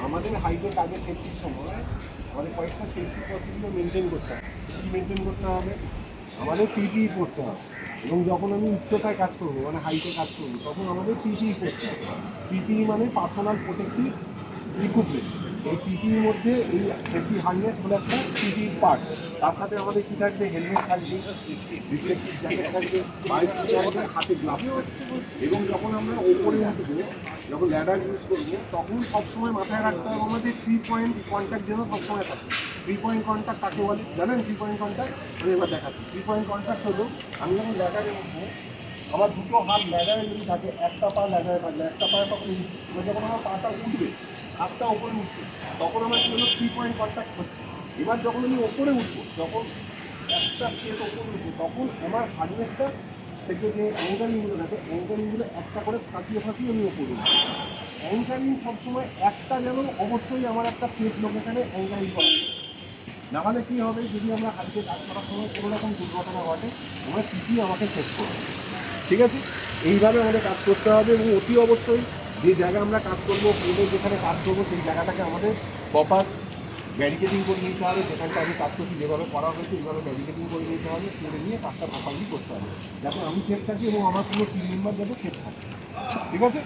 আমাদের হাইটে কাজে সেফটির সময় আমাদের কয়েকটা সেফটি প্রসিডিওর মেনটেন করতে হবে। কী মেনটেন করতে হবে? আমাদের পিপিই পড়তে হবে, এবং যখন আমি উচ্চতায় কাজ করবো মানে হাইটে কাজ করবো তখন আমাদের পিপিই পড়তে হবে। পিপিই মানে পার্সোনাল প্রোটেক্টিভ ইকুইপমেন্ট। এই পিপিইর মধ্যে এই সেফটি হার্নেস হলো একটা পিপিই পার্ট। তার সাথে আমাদের কী থাকবে? হেলমেট থাকবে, রিফ্লেক্টিভ জ্যাকেট থাকবে, বাইসিকেল থাকবে, হাতে গ্লাভস থাকবে। এবং যখন আমরা ওপরে উঠবো, যখন ল্যাডার ইউজ করবো, তখন সবসময় মাথায় রাখতে হবে আমাদের 3 পয়েন্ট কন্ট্যাক্ট যেন সবসময় থাকে। 3 পয়েন্ট কন্ট্যাক্ট কাকে বলে জানেন? 3 পয়েন্ট কন্ট্যাক্ট আমি এবার দেখাচ্ছি। 3 পয়েন্ট কন্ট্যাক্ট হলো, আমি যখন ল্যাডারে উঠবো, আমার দুটো হাত ল্যাডারে যদি থাকে, একটা পা ল্যাডারে থাকলে একটা পায়ে তখন যখন আমার পাটা উঠবে, হাতটা ওপরে উঠবে, তখন আমার কি হলো? 3 পয়েন্ট কন্ট্যাক্ট হচ্ছে। এবার যখন আমি ওপরে উঠবো, যখন একটা স্টেপ ওপরে উঠবো, তখন আমার হার্ডনেসটা থেকে যে অ্যাঙ্কারিংগুলো থাকে, অ্যাঙ্কারিংগুলো একটা করে ফাঁসিয়ে আমি ওপরে উঠবো। অ্যাঙ্কারিং সবসময় একটা যেন অবশ্যই আমার একটা সেফ লোকেশানে অ্যাঙ্কারিং করা। নাহলে কী হবে? যদি আমরা হাইটে কাজ করার সময় কোনো রকম দুর্ঘটনা ঘটে, আমার পিপি আমাকে সেভ করবে। ঠিক আছে? এইভাবে আমাদের কাজ করতে হবে, এবং অতি অবশ্যই যে জায়গায় আমরা কাজ করবো, কোর্টে যেখানে কাজ করবো, সেই জায়গাটাকে আমাদের প্রপার ব্যারিকেডিং করে নিতে হবে। যেখানটা আমি কাজ করছি যেভাবে করা হয়েছে এইভাবে ব্যারিকেডিং করে নিতে হবে, করে নিয়ে কাজটা প্রপারলি করতে হবে, যাতে আমি সেফ থাকি এবং আমার পুরো টিম মেম্বার যাতে সেফ থাকে। ঠিক আছে?